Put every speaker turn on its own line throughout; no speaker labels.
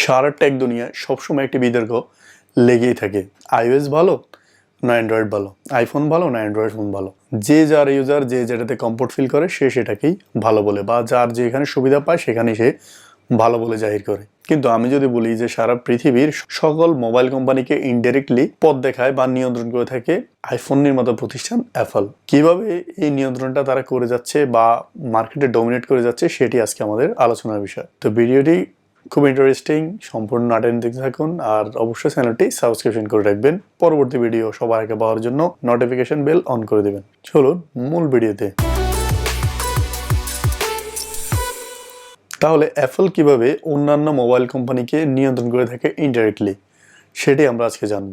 সারা take দুনিয়ায় সবসময় একটি বিতর্ক লেগেই থাকে। iOS ভালো না অ্যান্ড্রয়েড ভালো, আইফোন ভালো না অ্যান্ড্রয়েড ফোন ভালো। যে যার ইউজার যে যেটাতে কমফোর্ট ফিল করে সে সেটাকেই ভালো বলে, বা যার যেখানে সুবিধা পায় সেখানে সে ভালো বলে জাহির করে। কিন্তু আমি যদি বলি যে সারা পৃথিবীর সকল মোবাইল কোম্পানিকে ইনডাইরেক্টলি পথ দেখায় বা নিয়ন্ত্রণ করে থাকে আইফোন নির্মাতা প্রতিষ্ঠান অ্যাপল। কিভাবে এই নিয়ন্ত্রণটা তারা করে যাচ্ছে বা মার্কেটে ডমিনেট করে যাচ্ছে সেটি আজকে আমাদের আলোচনার বিষয়। তো ভিডিওটি খুব ইন্টারেস্টিং, সম্পূর্ণ নাটেন দেখতে থাকুন আর অবশ্যই চ্যানেলটি সাবস্ক্রিপশন করে রাখবেন পরবর্তী ভিডিও সবার আগে পাওয়ার জন্য। নোটিফিকেশন বেল অন করে দেবেন। চলুন মূল ভিডিওতে। তাহলে অ্যাপল কিভাবে অন্যান্য মোবাইল কোম্পানিকে নিয়ন্ত্রণ করে থাকে ইনডাইরেক্টলি, সেটি আমরা আজকে জানব।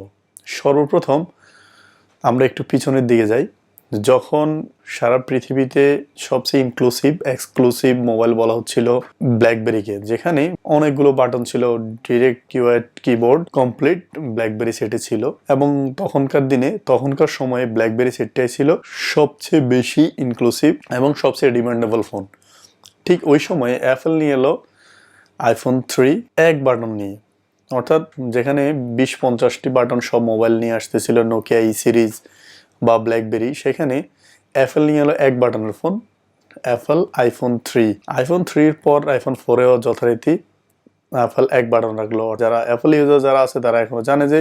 সর্বপ্রথম আমরা একটু পিছনের দিকে যাই। যখন সারা পৃথিবীতে সবচেয়ে এক্সক্লুসিভ মোবাইল বলা হচ্ছিল ব্ল্যাকবেরিকে, যেখানে অনেকগুলো বাটন ছিল, ডিরেক্ট কিউআইড কিবোর্ড কমপ্লিট ব্ল্যাকবেরি সেটে ছিল, এবং তখনকার সময়ে ব্ল্যাকবেরি সেটটাই ছিল সবচেয়ে বেশি ইনক্লুসিভ এবং সবচেয়ে ডিমান্ডেবল ফোন। ঠিক ওই সময়ে অ্যাপল নিয়ে এলো আইফোন 3 এক বাটন নিয়ে, অর্থাৎ যেখানে 20-50টি বাটন সব মোবাইল নিয়ে আসতেছিল নোকিয়া ই সিরিজ বা ব্ল্যাকবেরি, সেখানে অ্যাপল নিয়ে এলো এক বাটনের ফোন, অ্যাপল আইফোন 3। আইফোন 3-র পর আইফোন 4-এও যথারীতি অ্যাপল এক বাটন রাখলো। যারা অ্যাপল ইউজার যারা আছে তারা এখনো জানে যে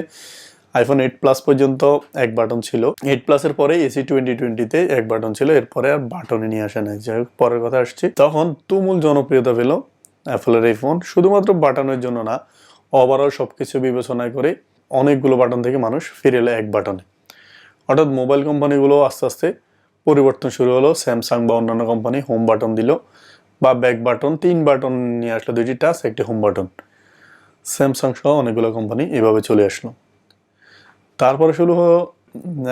আইফোন 8 প্লাস পর্যন্ত এক বাটন ছিল, 8 প্লাসের পরে এসি 2020-তে এক বাটন ছিল, এরপরে আর বাটনে নিয়ে আসে নাই। যাই হোক, পরের কথা আসছি। তখন তুমুল জনপ্রিয়তা পেল অ্যাপলের এই ফোন, শুধুমাত্র বাটনের জন্য না, ওভারঅল সবকিছু বিবেচনা করে অনেকগুলো বাটন থেকে মানুষ ফিরে এলো এক বাটনে। অর্থাৎ মোবাইল কোম্পানিগুলো আস্তে আস্তে পরিবর্তন শুরু হলো। স্যামসাং বা অন্যান্য কোম্পানি হোম বাটন দিল বা ব্যাক বাটন, 3 বাটন নিয়ে আসলো, 2টি টাচ একটি হোম বাটন। স্যামসাং সহ অনেকগুলো কোম্পানি এভাবে চলে আসলো। তারপরে শুরু হলো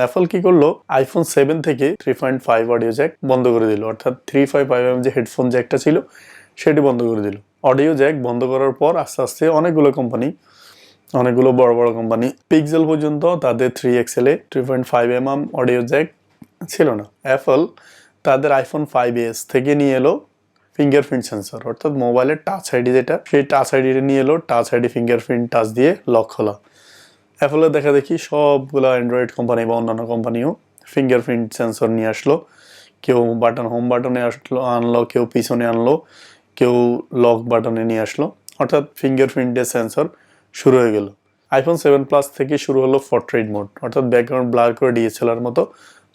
অ্যাপল কি করলো, আইফোন 7 থেকে 3.5 অডিও জ্যাক বন্ধ করে দিল, অর্থাৎ 3.5mm যে হেডফোন জ্যাকটা ছিল সেটি বন্ধ করে দিল। অডিও জ্যাক বন্ধ করার পর আস্তে আস্তে অনেকগুলো বড় বড় কোম্পানি, পিক্সেল পর্যন্ত তাদের 3XL-এ 3.5mm অডিও জ্যাক ছিল না। অ্যাপল তাদের আইফোন 5s থেকে নিয়ে এলো ফিঙ্গারপ্রিন্ট সেন্সর, অর্থাৎ মোবাইলের টাচ আইডি যেটা, সেই টাচ আইডিটা নিয়ে এলো, টাচ আইডি ফিঙ্গারপ্রিন্ট টাচ দিয়ে লক খোলা। অ্যাপলের দেখা দেখি সবগুলো অ্যান্ড্রয়েড কোম্পানি বা অন্যান্য কোম্পানিও ফিঙ্গারপ্রিন্ট সেন্সর নিয়ে আসলো। কেউ হোম বাটনে আনলো, কেউ পিছনে আনলো, কেউ লক বাটনে নিয়ে আসলো, অর্থাৎ ফিঙ্গারপ্রিন্টের সেন্সর শুরু হয়ে গেল। আইফোন 7 প্লাস থেকে শুরু হলো পোর্ট্রেট মোড, অর্থাৎ ব্যাকগ্রাউন্ড ব্লার করে ডিএসএলআর মতো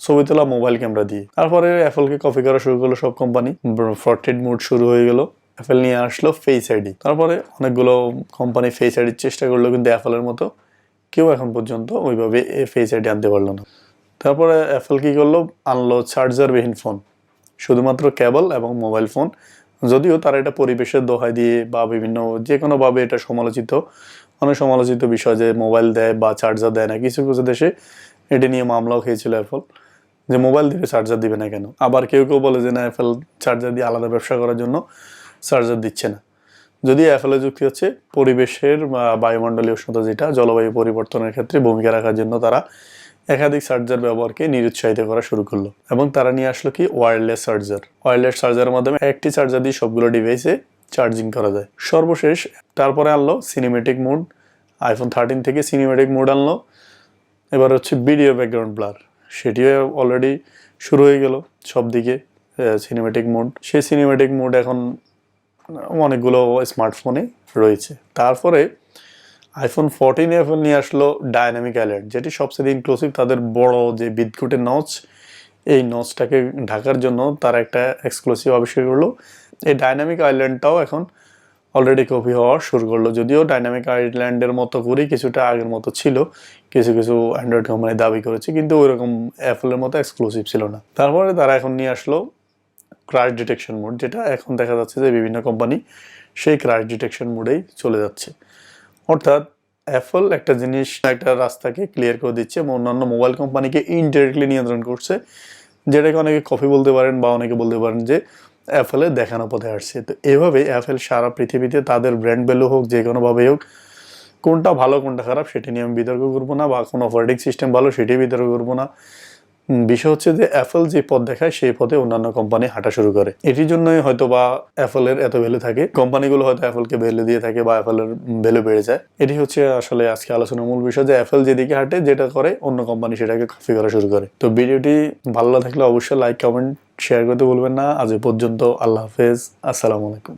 ছবি তোলা মোবাইল ক্যামেরা দিয়ে। তারপরে অ্যাপলকে কপি করা শুরু করলো সব কোম্পানি, পোর্ট্রেট মোড শুরু হয়ে গেল। অ্যাপল নিয়ে আসলো ফেস আইডি। তারপরে অনেকগুলো কোম্পানি ফেস আইডির চেষ্টা করলো, কিন্তু অ্যাপলের মতো কেউ এখন পর্যন্ত ওইভাবে ফেস আইডি আনতে পারলো না। তারপরে অ্যাপল কি করলো, আনলো চার্জারবিহীন ফোন, শুধুমাত্র কেবল এবং মোবাইল ফোন। যদিও তারা এটা পরিবেশের দোহাই দিয়ে বা বিভিন্ন যে কোনোভাবে এটা অনেক সমালোচিত বিষয় যে মোবাইল দেয় বা চার্জার দেয় না। কিছু কিছু দেশে এটি নিয়ে মামলাও খেয়েছিল অ্যাপল, যে মোবাইল দিবে চার্জার দিবে না কেন। আবার কেউ কেউ বলে যে না, অ্যাপল চার্জার দিয়ে আলাদা ব্যবসা করার জন্য চার্জার দিচ্ছে না। যদি অ্যাপলের যুক্তি হচ্ছে পরিবেশের বায়ুমণ্ডলীয় উষ্ণতা, যেটা জলবায়ু পরিবর্তনের ক্ষেত্রে ভূমিকা রাখার জন্য তারা একাধিক চার্জার ব্যবহারকে নিরুৎসাহিত করা শুরু করলো, এবং তারা নিয়ে আসলো কি ওয়্যারলেস চার্জারের মাধ্যমে একটি চার্জার দিয়ে সবগুলো ডিভাইসে চার্জিং করা যায়। সর্বশেষ তারপরে আনলো সিনেমেটিক মোড, আইফোন 13 থেকে সিনেমেটিক মোড আনলো। এবার হচ্ছে ভিডিও ব্যাকগ্রাউন্ড ব্লার, সেটিও অলরেডি শুরু হয়ে গেল সব দিকে সিনেমেটিক মোড। সেই সিনেমেটিক মোড এখন অনেকগুলো স্মার্টফোনে রয়েছে। তারপরে আইফোন 14 অ্যাপল নিয়ে আসলো ডায়নামিক আইল্যান্ড, যেটি সবচেয়ে ইনক্লুসিভ। তাদের বড় যে বিদ্যুতের নচ, এই নচটাকে ঢাকার জন্য তারা একটা এক্সক্লুসিভ আবিষ্কার করলো। এই ডায়নামিক আইল্যান্ডটাও এখন অলরেডি কপি হওয়া শুরু করলো, যদিও ডায়নামিক আইল্যান্ডের মতো করেই কিছুটা আগের মতো ছিল, কিছু কিছু অ্যান্ড্রয়েড কোম্পানি দাবি করেছে, কিন্তু ওইরকম অ্যাপলের মতো এক্সক্লুসিভ ছিল না। তারপরে তারা এখন নিয়ে আসলো ক্র্যাশ ডিটেকশন মোড, যেটা এখন দেখা যাচ্ছে যে বিভিন্ন কোম্পানি সেই ক্র্যাশ ডিটেকশন মোডেই চলে যাচ্ছে। অর্থাৎ অ্যাপল একটা রাস্তাকে ক্লিয়ার করে দিচ্ছে এবং অন্যান্য মোবাইল কোম্পানিকে ইনডাইরেক্টলি নিয়ন্ত্রণ করছে, যেটাকে অনেকে কপি বলতে পারেন বা অনেকে বলতে পারেন যে অ্যাপলের দেখানো পথে আসছে। তো এভাবে অ্যাপল সারা পৃথিবীতে তাদের ব্র্যান্ড ভ্যালু হোক, যে কোনোভাবেই হোক, কোনটা ভালো কোনটা খারাপ সেটি নিয়ে আমি বিতর্ক করবো না, বা কোনো অপারেটিং সিস্টেম ভালো সেটি বিতর্ক করবো না। বিষয় হচ্ছে যে অ্যাপল যে পথ দেখায় সেই পথে অন্যান্য কোম্পানি হাঁটা শুরু করে। এটির জন্যই হয়তো বা অ্যাপলের এত ভ্যালু থাকে, কোম্পানিগুলো হয়তো অ্যাপলকে ভ্যালু দিয়ে থাকে বা অ্যাপলের ভ্যালু বেড়ে যায়। এটি হচ্ছে আসলে আজকে আলোচনার মূল বিষয়, যে অ্যাপল যেদিকে হাঁটে, যেটা করে অন্য কোম্পানি সেটাকে কপি করা শুরু করে। তো ভিডিওটি ভালো থাকলে অবশ্যই লাইক, কমেন্ট, শেয়ার করতে ভুলবেন না। আজ এ পর্যন্ত। আল্লাহ হাফেজ, আসসালামু আলাইকুম।